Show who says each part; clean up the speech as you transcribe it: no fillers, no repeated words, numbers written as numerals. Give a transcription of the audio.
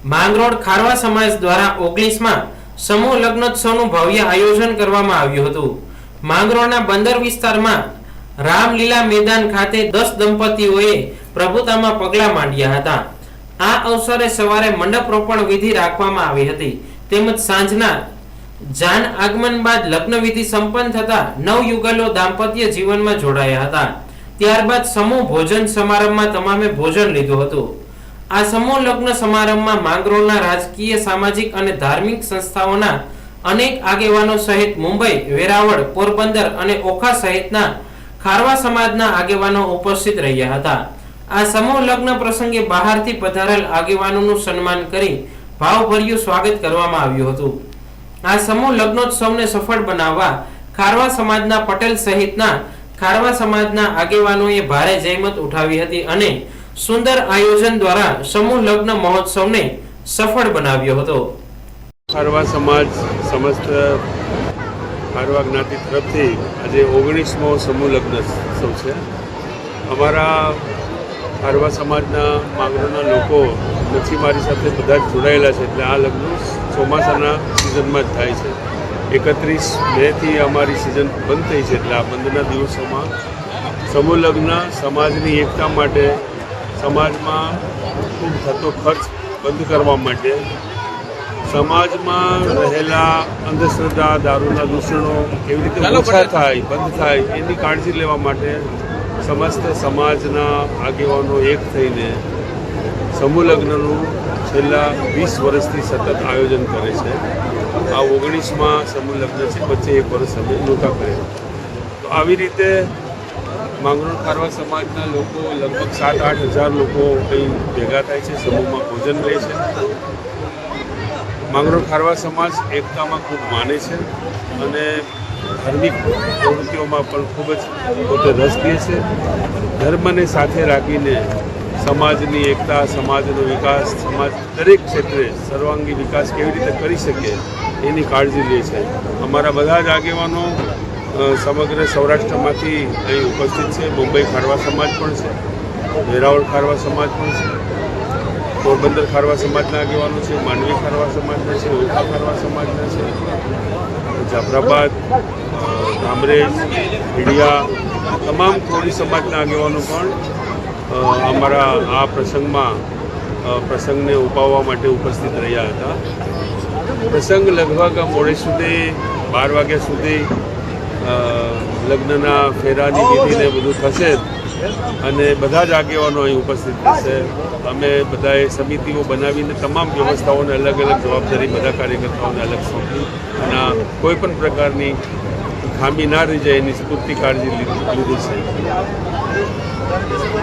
Speaker 1: માંગરોળ ખારવા સમાજ દ્વારા 19માં સમૂહ લગ્નોત્સવનું ભવ્ય આયોજન કરવામાં આવ્યું હતું। માંગરોળના બંદર વિસ્તારમાં રામલીલા મેદાન ખાતે 10 દંપતીઓએ પ્રભુતામાં પગલાં માંડ્યા હતા। આ અવસરે સવારે મંડપ રોપણ વિધિ રાખવામાં આવી હતી, તેમજ સાંજના જાન આગમન બાદ લગ્ન વિધિ સંપન્ન થતા નવયુગલો દાંપત્ય જીવનમાં જોડાયા હતા। ત્યારબાદ સમૂહ ભોજન સમારંભમાં તમામે ભોજન લીધું હતું। આ સમૂહ લગ્ન સમારંભમાં માંગરોળના રાજકીય, સામાજિક અને ધાર્મિક સંસ્થાઓના અનેક આગેવાનો સહિત મુંબઈ, વેરાવળ, પોરબંદર અને ઓખા સહિતના ખારવા સમાજના આગેવાનો ઉપસ્થિત રહ્યા હતા। આ સમૂહ લગ્ન પ્રસંગે બહારથી પધારેલ આગેવાનોનું સન્માન કરી ભાવભર્યું સ્વાગત કરવામાં આવ્યું હતું। આ સમૂહ લગ્નોત્સવને સફળ બનાવવા ખારવા સમાજના પટેલ સહિતના ખારવા સમાજના આગેવાનોએ ભારે જહેમત ઉઠાવી હતી અને સુંદર આયોજન દ્વારા સમૂહ લગ્ન મહોત્સવને સફળ બનાવ્યો હતો।
Speaker 2: ખારવા સમાજ સમસ્ત ખારવા જ્ઞાતિ તરફથી આજે 19મો સમૂહ લગ્નોત્સવ છે। અમારા ખારવા સમાજના માંગરોળના લોકો મચ્છીમારી સાથે બધા જ જોડાયેલા છે, એટલે આ લગ્નો ચોમાસાના સિઝનમાં જ થાય છે। 31 મેથી અમારી સિઝન બંધ થઈ છે, એટલે આ બંધના દિવસોમાં સમૂહ લગ્ન સમાજની એકતા માટે, સમાજમાં ખૂબ થતો ખર્ચ બંધ કરવા માટે, સમાજમાં રહેલા અંધશ્રદ્ધા, દારૂના દૂષણો કેવી રીતે ઓછા થાય, બંધ થાય એની કાળજી લેવા માટે સમસ્ત સમાજના આગેવાનો એક થઈને સમૂહ લગ્નનું છેલ્લા 20 વર્ષથી સતત આયોજન કરે છે। આ 19માં સમૂહ લગ્ન છે, વચ્ચે 1 વર્ષ અમે નહોતા કર્યા। તો આવી રીતે માંગરોળ ખારવા સમાજના લોકો લગભગ 7-8 હજાર લોકો અહીં ભેગા થાય છે, સમૂહમાં ભોજન લે છે। માંગરોળ ખારવા સમાજ એકતામાં ખૂબ માને છે અને ધાર્મિક પ્રવૃત્તિઓમાં પણ ખૂબ જ પોતે રસ લે છે। ધર્મને સાથે રાખીને સમાજની એકતા, સમાજનો વિકાસ, સમાજ દરેક ક્ષેત્રે સર્વાંગી વિકાસ કેવી રીતે કરી શકે એની કાળજી લે છે। અમારા બધા જ આગેવાનો સમગ્ર સૌરાષ્ટ્રમાંથી અહીં ઉપસ્થિત છે। મુંબઈ ખારવા સમાજ પણ છે, વેરાવળ ખારવા સમાજ પણ છે, પોરબંદર ખારવા સમાજના આગેવાનો છે, માંડવી ખારવા સમાજના છે, ઓખા ખારવા સમાજના છે, જાફરાબાદ, ધામરેજ, ઈડિયા તમામ કોળી સમાજના આગેવાનો પણ અમારા આ પ્રસંગને ઉપાવવા માટે ઉપસ્થિત રહ્યા હતા। પ્રસંગ લગભગ મોડે સુધી 12 વાગ્યા સુધી લગ્નના ફેરાની વિધિને બધું થશે અને બધા જ આગેવાનો અહીં ઉપસ્થિત રહેશે। અમે બધાએ સમિતિઓ બનાવીને તમામ વ્યવસ્થાઓને અલગ અલગ જવાબદારી બધા કાર્યકર્તાઓને અલગ સોંપી અને કોઈ પણ પ્રકારની ખામી ના રહી જાય એની પૂરતી કાળજી લીધી છે।